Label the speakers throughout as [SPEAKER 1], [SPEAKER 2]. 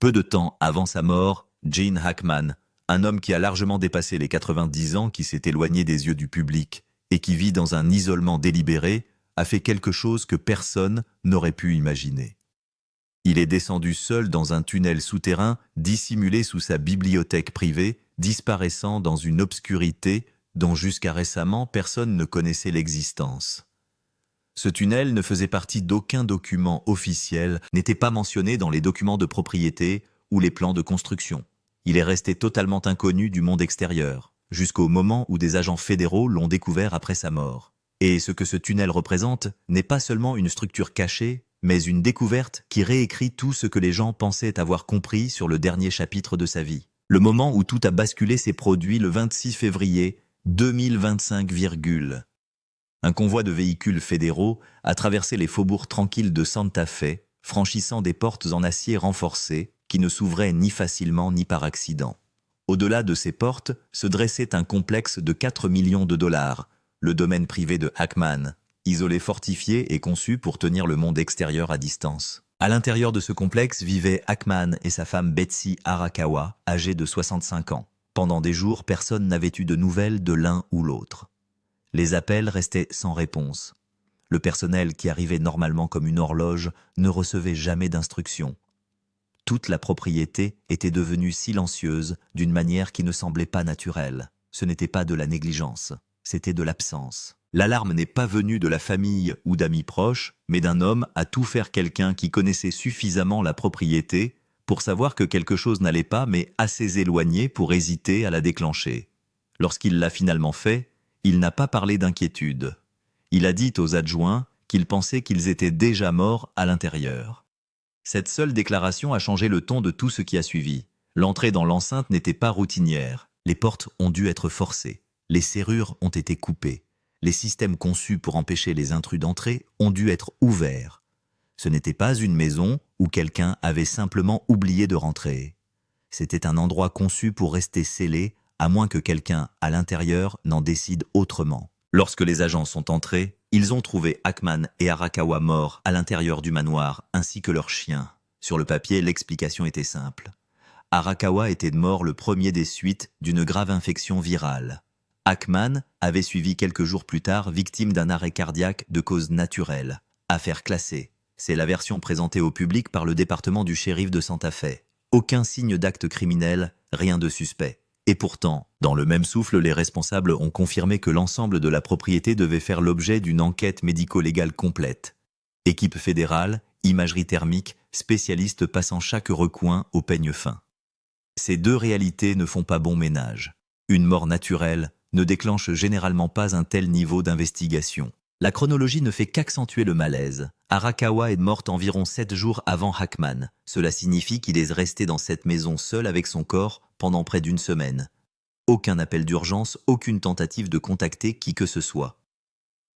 [SPEAKER 1] Peu de temps avant sa mort, Gene Hackman, un homme qui a largement dépassé les 90 ans, qui s'est éloigné des yeux du public et qui vit dans un isolement délibéré, a fait quelque chose que personne n'aurait pu imaginer. Il est descendu seul dans un tunnel souterrain, dissimulé sous sa bibliothèque privée, disparaissant dans une obscurité dont jusqu'à récemment personne ne connaissait l'existence. Ce tunnel ne faisait partie d'aucun document officiel, n'était pas mentionné dans les documents de propriété ou les plans de construction. Il est resté totalement inconnu du monde extérieur, jusqu'au moment où des agents fédéraux l'ont découvert après sa mort. Et ce que ce tunnel représente n'est pas seulement une structure cachée, mais une découverte qui réécrit tout ce que les gens pensaient avoir compris sur le dernier chapitre de sa vie. Le moment où tout a basculé s'est produit le 26 février 2025, un convoi de véhicules fédéraux a traversé les faubourgs tranquilles de Santa Fe, franchissant des portes en acier renforcé qui ne s'ouvraient ni facilement ni par accident. Au-delà de ces portes se dressait un complexe de 4 millions de dollars, le domaine privé de Hackman, isolé, fortifié et conçu pour tenir le monde extérieur à distance. À l'intérieur de ce complexe vivaient Hackman et sa femme Betsy Arakawa, âgée de 65 ans. Pendant des jours, personne n'avait eu de nouvelles de l'un ou l'autre. Les appels restaient sans réponse. Le personnel, qui arrivait normalement comme une horloge, ne recevait jamais d'instructions. Toute la propriété était devenue silencieuse d'une manière qui ne semblait pas naturelle. Ce n'était pas de la négligence, c'était de l'absence. L'alarme n'est pas venue de la famille ou d'amis proches, mais d'un homme à tout faire, quelqu'un qui connaissait suffisamment la propriété pour savoir que quelque chose n'allait pas, mais assez éloigné pour hésiter à la déclencher. Lorsqu'il l'a finalement fait, il n'a pas parlé d'inquiétude. Il a dit aux adjoints qu'il pensait qu'ils étaient déjà morts à l'intérieur. Cette seule déclaration a changé le ton de tout ce qui a suivi. L'entrée dans l'enceinte n'était pas routinière. Les portes ont dû être forcées. Les serrures ont été coupées. Les systèmes conçus pour empêcher les intrus d'entrer ont dû être ouverts. Ce n'était pas une maison où quelqu'un avait simplement oublié de rentrer. C'était un endroit conçu pour rester scellé, à moins que quelqu'un à l'intérieur n'en décide autrement. Lorsque les agents sont entrés, ils ont trouvé Hackman et Arakawa morts à l'intérieur du manoir, ainsi que leur chien. Sur le papier, l'explication était simple. Arakawa était mort le premier des suites d'une grave infection virale. Hackman avait suivi quelques jours plus tard, victime d'un arrêt cardiaque de cause naturelle. Affaire classée. C'est la version présentée au public par le département du shérif de Santa Fe. Aucun signe d'acte criminel, rien de suspect. Et pourtant, dans le même souffle, les responsables ont confirmé que l'ensemble de la propriété devait faire l'objet d'une enquête médico-légale complète. Équipe fédérale, imagerie thermique, spécialistes passant chaque recoin au peigne fin. Ces deux réalités ne font pas bon ménage. Une mort naturelle ne déclenche généralement pas un tel niveau d'investigation. La chronologie ne fait qu'accentuer le malaise. Arakawa est morte environ 7 jours avant Hackman. Cela signifie qu'il est resté dans cette maison seul avec son corps pendant près d'une semaine. Aucun appel d'urgence, aucune tentative de contacter qui que ce soit.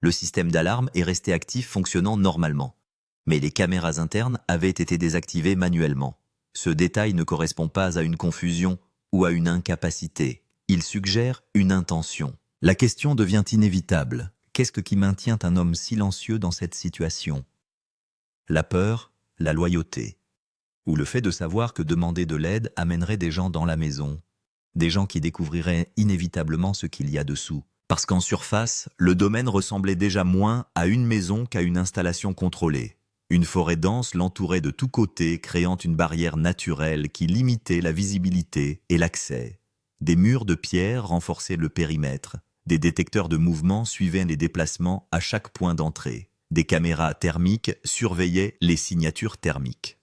[SPEAKER 1] Le système d'alarme est resté actif, fonctionnant normalement. Mais les caméras internes avaient été désactivées manuellement. Ce détail ne correspond pas à une confusion ou à une incapacité. Il suggère une intention. La question devient inévitable. Qu'est-ce qui maintient un homme silencieux dans cette situation? La peur, la loyauté. Ou le fait de savoir que demander de l'aide amènerait des gens dans la maison. Des gens qui découvriraient inévitablement ce qu'il y a dessous. Parce qu'en surface, le domaine ressemblait déjà moins à une maison qu'à une installation contrôlée. Une forêt dense l'entourait de tous côtés, créant une barrière naturelle qui limitait la visibilité et l'accès. Des murs de pierre renforçaient le périmètre. Des détecteurs de mouvement suivaient les déplacements à chaque point d'entrée. Des caméras thermiques surveillaient les signatures thermiques.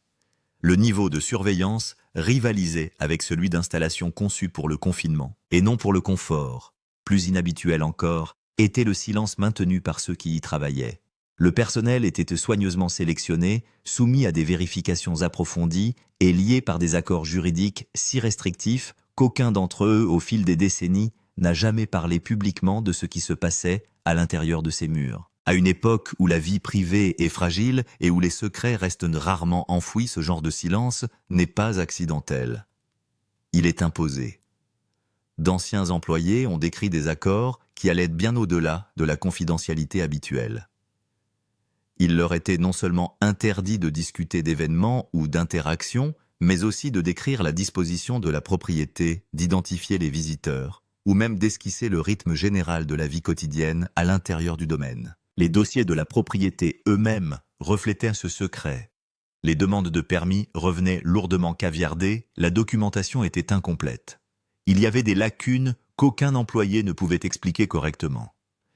[SPEAKER 1] Le niveau de surveillance rivalisait avec celui d'installations conçues pour le confinement, et non pour le confort. Plus inhabituel encore, était le silence maintenu par ceux qui y travaillaient. Le personnel était soigneusement sélectionné, soumis à des vérifications approfondies et lié par des accords juridiques si restrictifs qu'aucun d'entre eux, au fil des décennies, n'a jamais parlé publiquement de ce qui se passait à l'intérieur de ces murs. À une époque où la vie privée est fragile et où les secrets restent rarement enfouis, ce genre de silence n'est pas accidentel. Il est imposé. D'anciens employés ont décrit des accords qui allaient bien au-delà de la confidentialité habituelle. Il leur était non seulement interdit de discuter d'événements ou d'interactions, mais aussi de décrire la disposition de la propriété, d'identifier les visiteurs, ou même d'esquisser le rythme général de la vie quotidienne à l'intérieur du domaine. Les dossiers de la propriété eux-mêmes reflétaient ce secret. Les demandes de permis revenaient lourdement caviardées, la documentation était incomplète. Il y avait des lacunes qu'aucun employé ne pouvait expliquer correctement.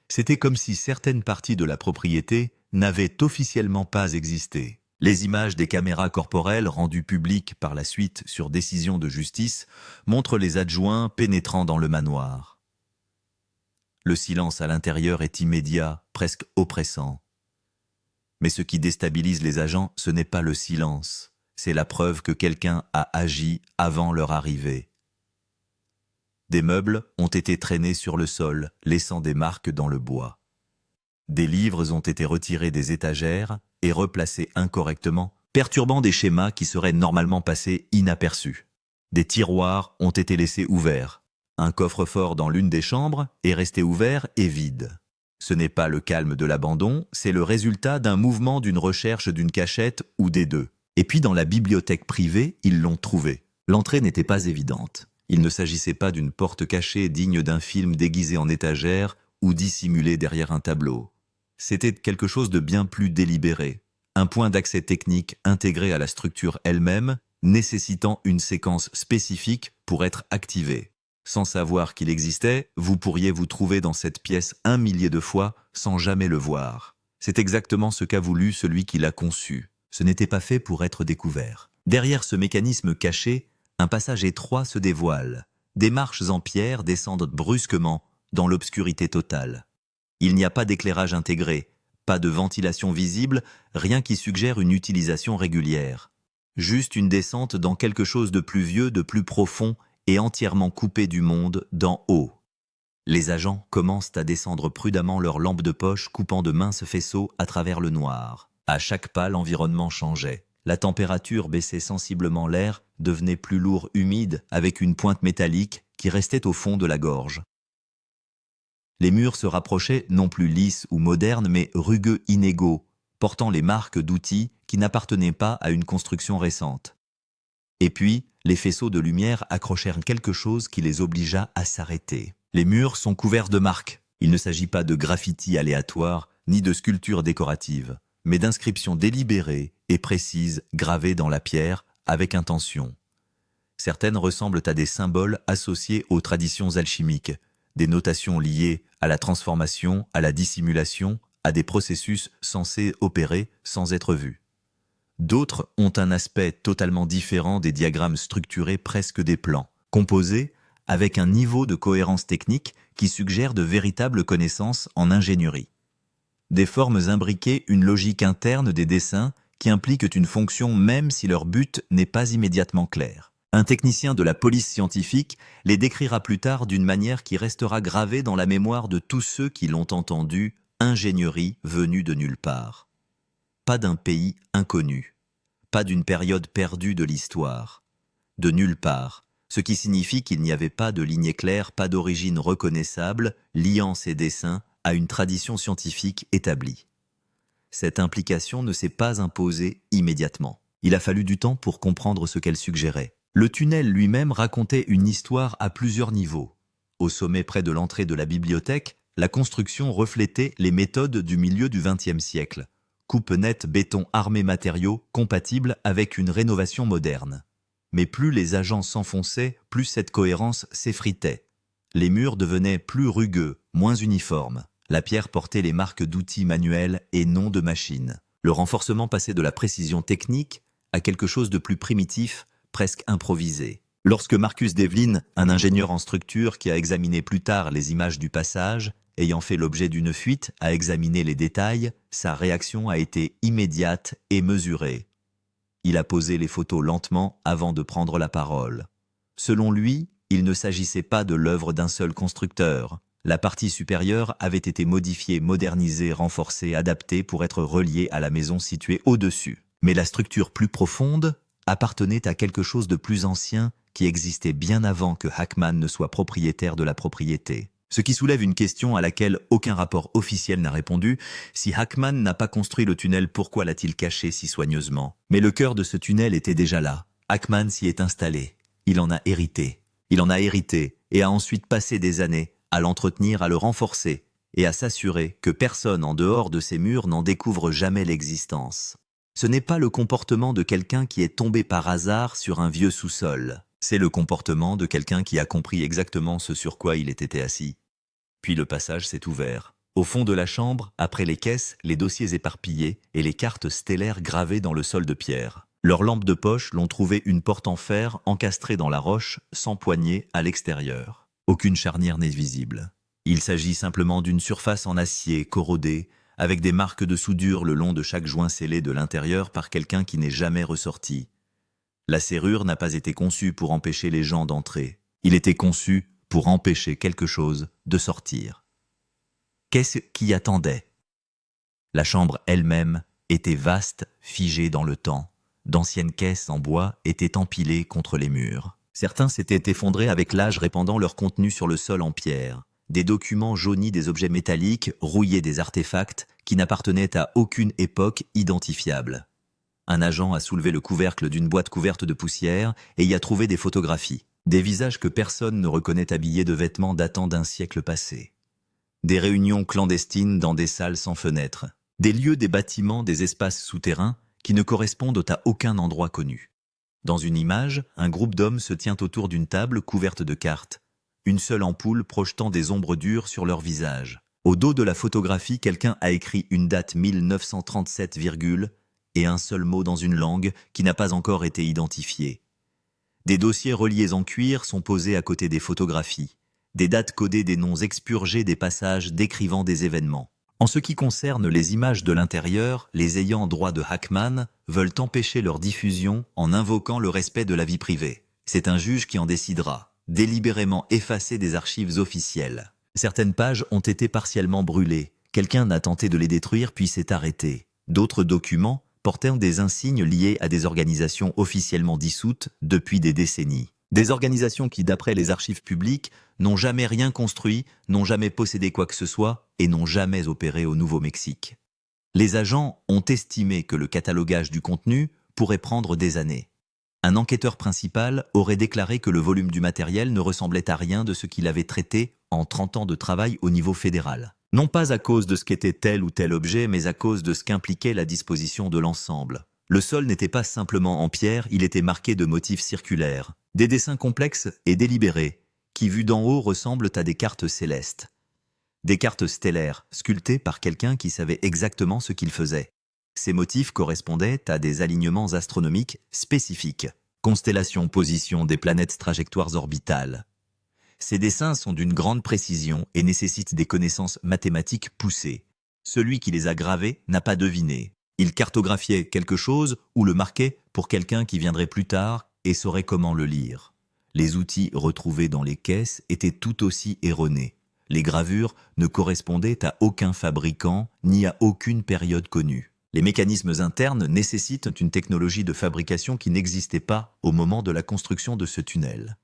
[SPEAKER 1] C'était comme si certaines parties de la propriété n'avaient officiellement pas existé. Les images des caméras corporelles rendues publiques par la suite sur décision de justice montrent les adjoints pénétrant dans le manoir. Le silence à l'intérieur est immédiat, presque oppressant. Mais ce qui déstabilise les agents, ce n'est pas le silence, c'est la preuve que quelqu'un a agi avant leur arrivée. Des meubles ont été traînés sur le sol, laissant des marques dans le bois. Des livres ont été retirés des étagères et replacés incorrectement, perturbant des schémas qui seraient normalement passés inaperçus. Des tiroirs ont été laissés ouverts. Un coffre-fort dans l'une des chambres est resté ouvert et vide. Ce n'est pas le calme de l'abandon, c'est le résultat d'un mouvement, d'une recherche, d'une cachette ou des deux. Et puis dans la bibliothèque privée, ils l'ont trouvé. L'entrée n'était pas évidente. Il ne s'agissait pas d'une porte cachée digne d'un film déguisé en étagère ou dissimulée derrière un tableau. C'était quelque chose de bien plus délibéré, un point d'accès technique intégré à la structure elle-même, nécessitant une séquence spécifique pour être activé. Sans savoir qu'il existait, vous pourriez vous trouver dans cette pièce 1 millier de fois sans jamais le voir. C'est exactement ce qu'a voulu celui qui l'a conçu. Ce n'était pas fait pour être découvert. Derrière ce mécanisme caché, un passage étroit se dévoile. Des marches en pierre descendent brusquement dans l'obscurité totale. Il n'y a pas d'éclairage intégré, pas de ventilation visible, rien qui suggère une utilisation régulière. Juste une descente dans quelque chose de plus vieux, de plus profond et entièrement coupé du monde d'en haut. Les agents commencent à descendre prudemment leurs lampes de poche, coupant de minces faisceaux à travers le noir. À chaque pas, l'environnement changeait. La température baissait sensiblement, l'air devenait plus lourd, humide, avec une pointe métallique qui restait au fond de la gorge. Les murs se rapprochaient, non plus lisses ou modernes, mais rugueux, inégaux, portant les marques d'outils qui n'appartenaient pas à une construction récente. Et puis, les faisceaux de lumière accrochèrent quelque chose qui les obligea à s'arrêter. Les murs sont couverts de marques. Il ne s'agit pas de graffitis aléatoires, ni de sculptures décoratives, mais d'inscriptions délibérées et précises gravées dans la pierre avec intention. Certaines ressemblent à des symboles associés aux traditions alchimiques, des notations liées à la transformation, à la dissimulation, à des processus censés opérer sans être vus. D'autres ont un aspect totalement différent des diagrammes structurés, presque des plans, composés avec un niveau de cohérence technique qui suggère de véritables connaissances en ingénierie. Des formes imbriquées, une logique interne des dessins qui impliquent une fonction même si leur but n'est pas immédiatement clair. Un technicien de la police scientifique les décrira plus tard d'une manière qui restera gravée dans la mémoire de tous ceux qui l'ont entendu, ingénierie venue de nulle part. Pas d'un pays inconnu, pas d'une période perdue de l'histoire, de nulle part, ce qui signifie qu'il n'y avait pas de ligne claire, pas d'origine reconnaissable, liant ces dessins à une tradition scientifique établie. Cette implication ne s'est pas imposée immédiatement. Il a fallu du temps pour comprendre ce qu'elle suggérait. Le tunnel lui-même racontait une histoire à plusieurs niveaux. Au sommet près de l'entrée de la bibliothèque, la construction reflétait les méthodes du milieu du XXe siècle. Coupe nette, béton armé, matériaux compatibles avec une rénovation moderne. Mais plus les agents s'enfonçaient, plus cette cohérence s'effritait. Les murs devenaient plus rugueux, moins uniformes. La pierre portait les marques d'outils manuels et non de machines. Le renforcement passait de la précision technique à quelque chose de plus primitif, presque improvisé. Lorsque Marcus Devlin, un ingénieur en structure qui a examiné plus tard les images du passage, ayant fait l'objet d'une fuite, a examiné les détails, sa réaction a été immédiate et mesurée. Il a posé les photos lentement avant de prendre la parole. Selon lui, il ne s'agissait pas de l'œuvre d'un seul constructeur. La partie supérieure avait été modifiée, modernisée, renforcée, adaptée pour être reliée à la maison située au-dessus. Mais la structure plus profonde appartenait à quelque chose de plus ancien qui existait bien avant que Hackman ne soit propriétaire de la propriété. Ce qui soulève une question à laquelle aucun rapport officiel n'a répondu. Si Hackman n'a pas construit le tunnel, pourquoi l'a-t-il caché si soigneusement? Mais le cœur de ce tunnel était déjà là, Hackman s'y est installé. Il en a hérité. Il en a hérité et a ensuite passé des années à l'entretenir, à le renforcer et à s'assurer que personne en dehors de ces murs n'en découvre jamais l'existence. Ce n'est pas le comportement de quelqu'un qui est tombé par hasard sur un vieux sous-sol. C'est le comportement de quelqu'un qui a compris exactement ce sur quoi il était assis. Puis le passage s'est ouvert. Au fond de la chambre, après les caisses, les dossiers éparpillés et les cartes stellaires gravées dans le sol de pierre. Leurs lampes de poche l'ont trouvé une porte en fer encastrée dans la roche, sans poignée à l'extérieur. Aucune charnière n'est visible. Il s'agit simplement d'une surface en acier corrodée, avec des marques de soudure le long de chaque joint scellé de l'intérieur par quelqu'un qui n'est jamais ressorti. La serrure n'a pas été conçue pour empêcher les gens d'entrer. Il était conçu pour empêcher quelque chose de sortir. Qu'est-ce qui attendait? La chambre elle-même était vaste, figée dans le temps. D'anciennes caisses en bois étaient empilées contre les murs. Certains s'étaient effondrés avec l'âge, répandant leur contenu sur le sol en pierre. Des documents jaunis, des objets métalliques, rouillés, des artefacts qui n'appartenaient à aucune époque identifiable. Un agent a soulevé le couvercle d'une boîte couverte de poussière et y a trouvé des photographies. Des visages que personne ne reconnaît habillés de vêtements datant d'un siècle passé. Des réunions clandestines dans des salles sans fenêtres. Des lieux, des bâtiments, des espaces souterrains qui ne correspondent à aucun endroit connu. Dans une image, un groupe d'hommes se tient autour d'une table couverte de cartes. Une seule ampoule projetant des ombres dures sur leur visage. Au dos de la photographie, quelqu'un a écrit une date 1937, et un seul mot dans une langue qui n'a pas encore été identifiée. Des dossiers reliés en cuir sont posés à côté des photographies. Des dates codées, des noms expurgés, des passages décrivant des événements. En ce qui concerne les images de l'intérieur, les ayants droit de Hackman veulent empêcher leur diffusion en invoquant le respect de la vie privée. C'est un juge qui en décidera, délibérément effacé des archives officielles. Certaines pages ont été partiellement brûlées. Quelqu'un a tenté de les détruire puis s'est arrêté. D'autres documents portant des insignes liés à des organisations officiellement dissoutes depuis des décennies. Des organisations qui, d'après les archives publiques, n'ont jamais rien construit, n'ont jamais possédé quoi que ce soit et n'ont jamais opéré au Nouveau-Mexique. Les agents ont estimé que le catalogage du contenu pourrait prendre des années. Un enquêteur principal aurait déclaré que le volume du matériel ne ressemblait à rien de ce qu'il avait traité en 30 ans de travail au niveau fédéral. Non pas à cause de ce qu'était tel ou tel objet, mais à cause de ce qu'impliquait la disposition de l'ensemble. Le sol n'était pas simplement en pierre, il était marqué de motifs circulaires. Des dessins complexes et délibérés, qui vus d'en haut ressemblent à des cartes célestes. Des cartes stellaires, sculptées par quelqu'un qui savait exactement ce qu'il faisait. Ces motifs correspondaient à des alignements astronomiques spécifiques. Constellations, positions des planètes, trajectoires orbitales. Ces dessins sont d'une grande précision et nécessitent des connaissances mathématiques poussées. Celui qui les a gravés n'a pas deviné. Il cartographiait quelque chose ou le marquait pour quelqu'un qui viendrait plus tard et saurait comment le lire. Les outils retrouvés dans les caisses étaient tout aussi erronés. Les gravures ne correspondaient à aucun fabricant ni à aucune période connue. Les mécanismes internes nécessitent une technologie de fabrication qui n'existait pas au moment de la construction de ce tunnel.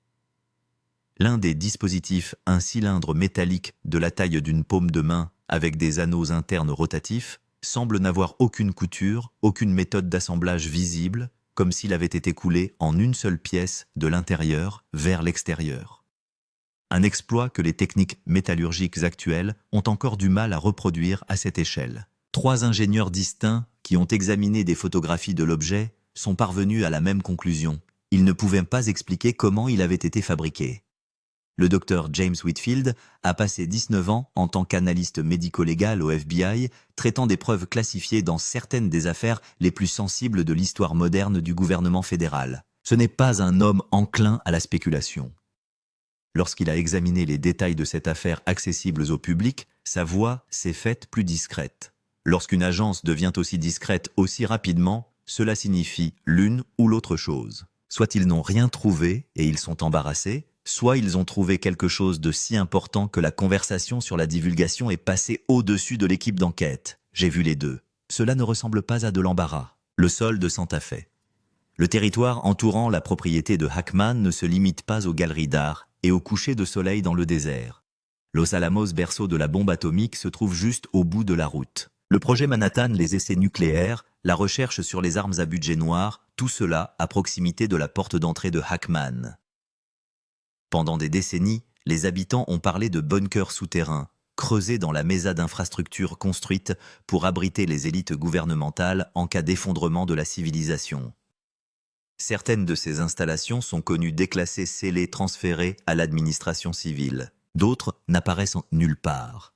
[SPEAKER 1] L'un des dispositifs, un cylindre métallique de la taille d'une paume de main avec des anneaux internes rotatifs, semble n'avoir aucune couture, aucune méthode d'assemblage visible, comme s'il avait été coulé en une seule pièce de l'intérieur vers l'extérieur. Un exploit que les techniques métallurgiques actuelles ont encore du mal à reproduire à cette échelle. 3 ingénieurs distincts qui ont examiné des photographies de l'objet sont parvenus à la même conclusion. Ils ne pouvaient pas expliquer comment il avait été fabriqué. Le docteur James Whitfield a passé 19 ans en tant qu'analyste médico-légal au FBI, traitant des preuves classifiées dans certaines des affaires les plus sensibles de l'histoire moderne du gouvernement fédéral. Ce n'est pas un homme enclin à la spéculation. Lorsqu'il a examiné les détails de cette affaire accessibles au public, sa voix s'est faite plus discrète. Lorsqu'une agence devient aussi discrète aussi rapidement, cela signifie l'une ou l'autre chose. Soit ils n'ont rien trouvé et ils sont embarrassés, soit ils ont trouvé quelque chose de si important que la conversation sur la divulgation est passée au-dessus de l'équipe d'enquête. J'ai vu les deux. Cela ne ressemble pas à de l'embarras. Le sol de Santa Fe. Le territoire entourant la propriété de Hackman ne se limite pas aux galeries d'art et au coucher de soleil dans le désert. Los Alamos, berceau de la bombe atomique, se trouve juste au bout de la route. Le projet Manhattan, les essais nucléaires, la recherche sur les armes à budget noir, tout cela à proximité de la porte d'entrée de Hackman. Pendant des décennies, les habitants ont parlé de bunkers souterrains, creusés dans la mesa d'infrastructures construites pour abriter les élites gouvernementales en cas d'effondrement de la civilisation. Certaines de ces installations sont connues déclassées, scellées, transférées à l'administration civile. D'autres n'apparaissent nulle part.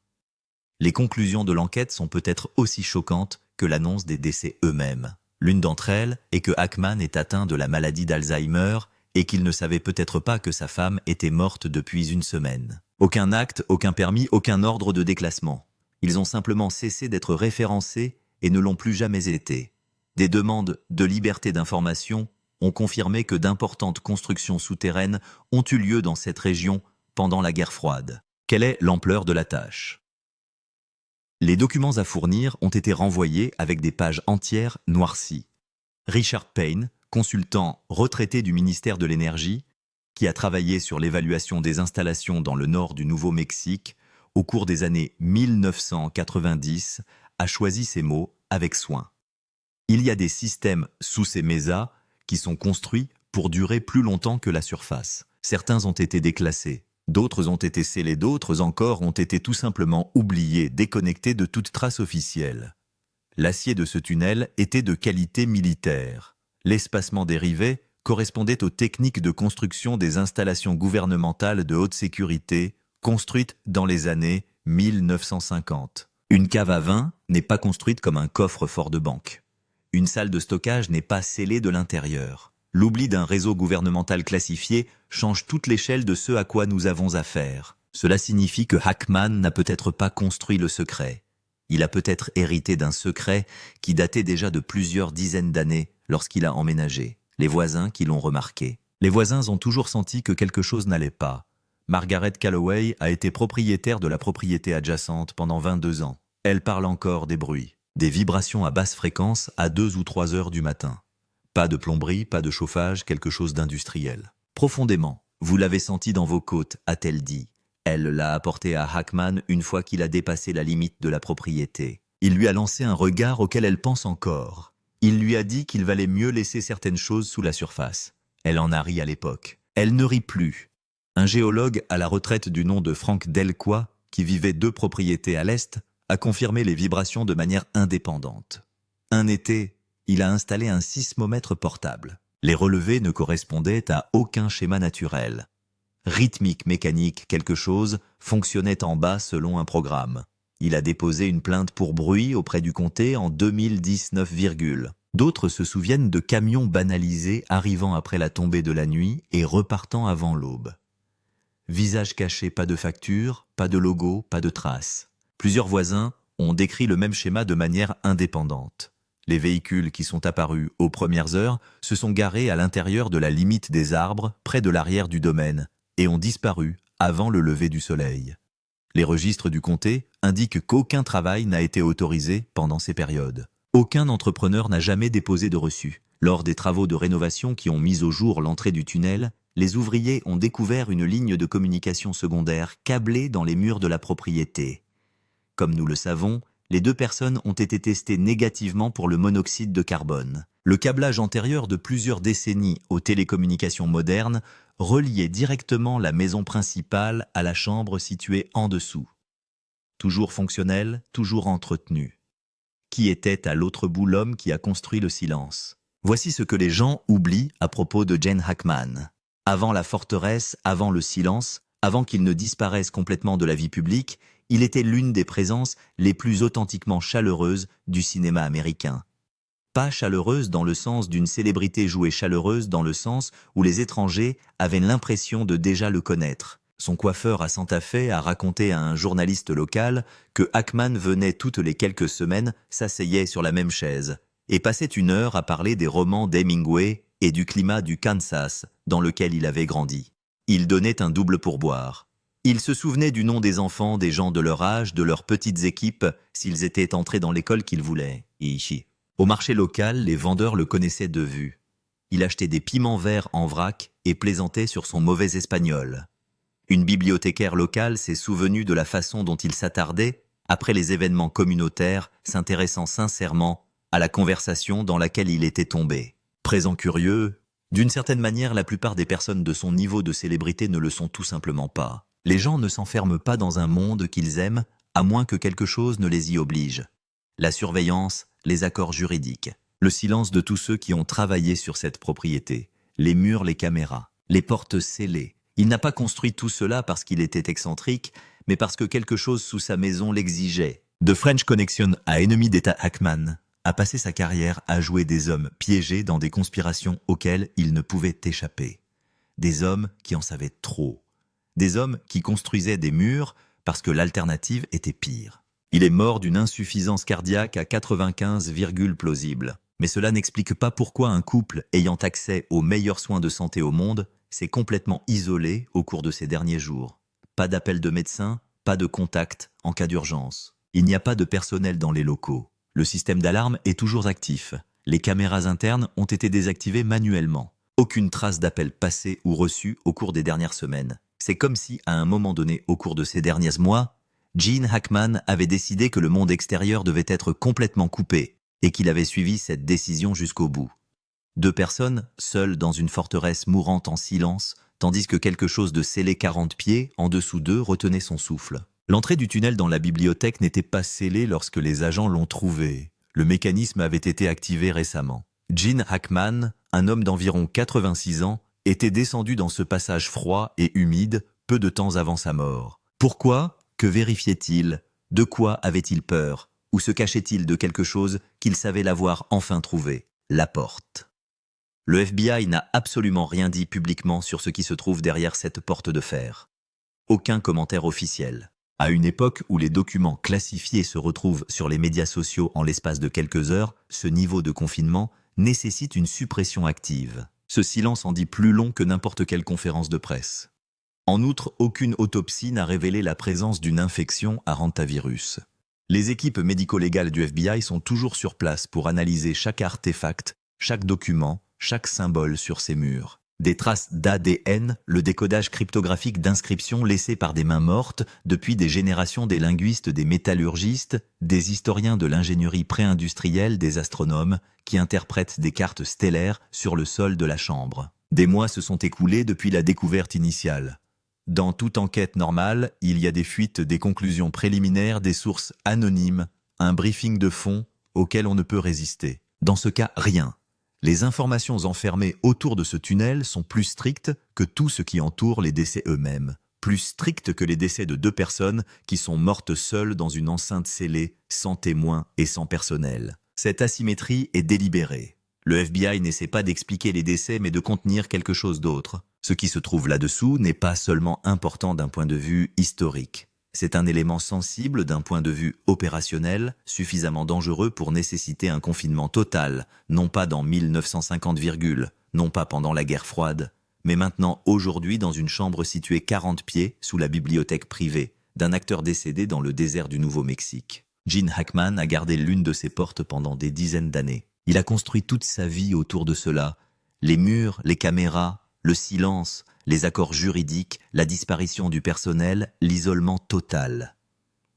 [SPEAKER 1] Les conclusions de l'enquête sont peut-être aussi choquantes que l'annonce des décès eux-mêmes. L'une d'entre elles est que Hackman est atteint de la maladie d'Alzheimer et qu'il ne savait peut-être pas que sa femme était morte depuis une semaine. Aucun acte, aucun permis, aucun ordre de déclassement. Ils ont simplement cessé d'être référencés et ne l'ont plus jamais été. Des demandes de liberté d'information ont confirmé que d'importantes constructions souterraines ont eu lieu dans cette région pendant la guerre froide. Quelle est l'ampleur de la tâche? Les documents à fournir ont été renvoyés avec des pages entières noircies. Richard Payne, consultant retraité du ministère de l'Énergie, qui a travaillé sur l'évaluation des installations dans le nord du Nouveau-Mexique au cours des années 1990, a choisi ces mots avec soin. Il y a des systèmes sous ces mesas qui sont construits pour durer plus longtemps que la surface. Certains ont été déclassés, d'autres ont été scellés, d'autres encore ont été tout simplement oubliés, déconnectés de toute trace officielle. L'acier de ce tunnel était de qualité militaire. L'espacement des rivets correspondait aux techniques de construction des installations gouvernementales de haute sécurité construites dans les années 1950. Une cave à vin n'est pas construite comme un coffre-fort de banque. Une salle de stockage n'est pas scellée de l'intérieur. L'oubli d'un réseau gouvernemental classifié change toute l'échelle de ce à quoi nous avons affaire. Cela signifie que Hackman n'a peut-être pas construit le secret. Il a peut-être hérité d'un secret qui datait déjà de plusieurs dizaines d'années lorsqu'il a emménagé. Les voisins qui l'ont remarqué. Les voisins ont toujours senti que quelque chose n'allait pas. Margaret Calloway a été propriétaire de la propriété adjacente pendant 22 ans. Elle parle encore des bruits, des vibrations à basse fréquence à 2 ou 3 heures du matin. Pas de plomberie, pas de chauffage, quelque chose d'industriel. Profondément, vous l'avez senti dans vos côtes, a-t-elle dit. Elle l'a apporté à Hackman une fois qu'il a dépassé la limite de la propriété. Il lui a lancé un regard auquel elle pense encore. Il lui a dit qu'il valait mieux laisser certaines choses sous la surface. Elle en a ri à l'époque. Elle ne rit plus. Un géologue à la retraite du nom de Frank Delcoy, qui vivait 2 propriétés à l'est, a confirmé les vibrations de manière indépendante. Un été, il a installé un sismomètre portable. Les relevés ne correspondaient à aucun schéma naturel. Rythmique, mécanique, quelque chose fonctionnait en bas selon un programme. Il a déposé une plainte pour bruit auprès du comté en 2019, D'autres se souviennent de camions banalisés arrivant après la tombée de la nuit et repartant avant l'aube. Visage caché, pas de facture, pas de logo, pas de traces. Plusieurs voisins ont décrit le même schéma de manière indépendante. Les véhicules qui sont apparus aux premières heures se sont garés à l'intérieur de la limite des arbres, près de l'arrière du domaine, et ont disparu avant le lever du soleil. Les registres du comté indiquent qu'aucun travail n'a été autorisé pendant ces périodes. Aucun entrepreneur n'a jamais déposé de reçu. Lors des travaux de rénovation qui ont mis au jour l'entrée du tunnel, les ouvriers ont découvert une ligne de communication secondaire câblée dans les murs de la propriété. Comme nous le savons, les 2 personnes ont été testées négativement pour le monoxyde de carbone. Le câblage antérieur de plusieurs décennies aux télécommunications modernes reliait directement la maison principale à la chambre située en dessous. Toujours fonctionnel, toujours entretenu. Qui était à l'autre bout l'homme qui a construit le silence? Voici ce que les gens oublient à propos de Gene Hackman. Avant la forteresse, avant le silence, avant qu'il ne disparaisse complètement de la vie publique, il était l'une des présences les plus authentiquement chaleureuses du cinéma américain. Pas chaleureuse dans le sens d'une célébrité jouée chaleureuse dans le sens où les étrangers avaient l'impression de déjà le connaître. Son coiffeur à Santa Fe a raconté à un journaliste local que Hackman venait toutes les quelques semaines, s'asseyait sur la même chaise et passait 1 heure à parler des romans d'Hemingway et du climat du Kansas dans lequel il avait grandi. Il donnait un double pourboire. Il se souvenait du nom des enfants, des gens de leur âge, de leurs petites équipes, s'ils étaient entrés dans l'école qu'ils voulaient. Ici. Au marché local, les vendeurs le connaissaient de vue. Il achetait des piments verts en vrac et plaisantait sur son mauvais espagnol. Une bibliothécaire locale s'est souvenue de la façon dont il s'attardait, après les événements communautaires, s'intéressant sincèrement à la conversation dans laquelle il était tombé. présent curieux, d'une certaine manière, la plupart des personnes de son niveau de célébrité ne le sont tout simplement pas. Les gens ne s'enferment pas dans un monde qu'ils aiment, à moins que quelque chose ne les y oblige. La surveillance, les accords juridiques, le silence de tous ceux qui ont travaillé sur cette propriété, les murs, les caméras, les portes scellées. Il n'a pas construit tout cela parce qu'il était excentrique, mais parce que quelque chose sous sa maison l'exigeait. De French Connection à ennemi d'État Hackman a passé sa carrière à jouer des hommes piégés dans des conspirations auxquelles il ne pouvait échapper. Des hommes qui en savaient trop. Des hommes qui construisaient des murs parce que l'alternative était pire. Il est mort d'une insuffisance cardiaque à 95, plausible. Mais cela n'explique pas pourquoi un couple ayant accès aux meilleurs soins de santé au monde s'est complètement isolé au cours de ces derniers jours. Pas d'appel de médecin, pas de contact en cas d'urgence. Il n'y a pas de personnel dans les locaux. Le système d'alarme est toujours actif. Les caméras internes ont été désactivées manuellement. Aucune trace d'appel passé ou reçu au cours des dernières semaines. C'est comme si, à un moment donné au cours de ces derniers mois, Gene Hackman avait décidé que le monde extérieur devait être complètement coupé et qu'il avait suivi cette décision jusqu'au bout. 2 personnes, seules dans une forteresse mourante en silence, tandis que quelque chose de scellé 40 pieds en dessous d'eux retenait son souffle. L'entrée du tunnel dans la bibliothèque n'était pas scellée lorsque les agents l'ont trouvée. Le mécanisme avait été activé récemment. Gene Hackman, un homme d'environ 86 ans, était descendu dans ce passage froid et humide peu de temps avant sa mort. Pourquoi? Que vérifiait-il? De quoi avait-il peur? Ou se cachait-il de quelque chose qu'il savait l'avoir enfin trouvé? La porte. Le FBI n'a absolument rien dit publiquement sur ce qui se trouve derrière cette porte de fer. Aucun commentaire officiel. À une époque où les documents classifiés se retrouvent sur les médias sociaux en l'espace de quelques heures, ce niveau de confinement nécessite une suppression active. Ce silence en dit plus long que n'importe quelle conférence de presse. En outre, aucune autopsie n'a révélé la présence d'une infection à hantavirus. Les équipes médico-légales du FBI sont toujours sur place pour analyser chaque artefact, chaque document, chaque symbole sur ces murs. Des traces d'ADN, le décodage cryptographique d'inscriptions laissées par des mains mortes depuis des générations des linguistes, des métallurgistes, des historiens de l'ingénierie pré-industrielle, des astronomes qui interprètent des cartes stellaires sur le sol de la chambre. Des mois se sont écoulés depuis la découverte initiale. Dans toute enquête normale, il y a des fuites, des conclusions préliminaires, des sources anonymes, un briefing de fond auquel on ne peut résister. Dans ce cas, rien. Les informations enfermées autour de ce tunnel sont plus strictes que tout ce qui entoure les décès eux-mêmes. Plus strictes que les décès de 2 personnes qui sont mortes seules dans une enceinte scellée, sans témoins et sans personnel. Cette asymétrie est délibérée. Le FBI n'essaie pas d'expliquer les décès mais de contenir quelque chose d'autre. Ce qui se trouve là-dessous n'est pas seulement important d'un point de vue historique. C'est un élément sensible d'un point de vue opérationnel, suffisamment dangereux pour nécessiter un confinement total, non pas dans 1950, non pas pendant la guerre froide, mais maintenant aujourd'hui dans une chambre située 40 pieds sous la bibliothèque privée d'un acteur décédé dans le désert du Nouveau-Mexique. Gene Hackman a gardé l'une de ses portes pendant des dizaines d'années. Il a construit toute sa vie autour de cela. Les murs, les caméras, le silence, les accords juridiques, la disparition du personnel, l'isolement total.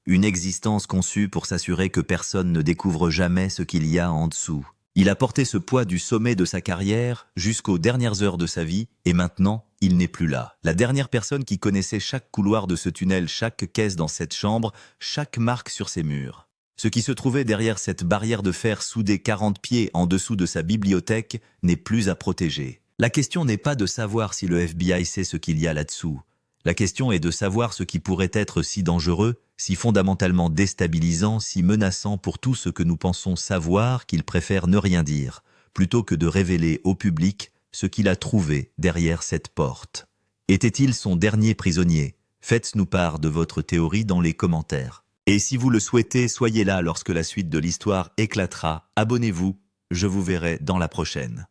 [SPEAKER 1] Une existence conçue pour s'assurer que personne ne découvre jamais ce qu'il y a en dessous. Il a porté ce poids du sommet de sa carrière jusqu'aux dernières heures de sa vie et maintenant, il n'est plus là. La dernière personne qui connaissait chaque couloir de ce tunnel, chaque caisse dans cette chambre, chaque marque sur ses murs. Ce qui se trouvait derrière cette barrière de fer soudée 40 pieds en dessous de sa bibliothèque n'est plus à protéger. La question n'est pas de savoir si le FBI sait ce qu'il y a là-dessous. La question est de savoir ce qui pourrait être si dangereux, si fondamentalement déstabilisant, si menaçant pour tout ce que nous pensons savoir qu'il préfère ne rien dire, plutôt que de révéler au public ce qu'il a trouvé derrière cette porte. Était-il son dernier prisonnier? Faites-nous part de votre théorie dans les commentaires. Et si vous le souhaitez, soyez là lorsque la suite de l'histoire éclatera. Abonnez-vous, je vous verrai dans la prochaine.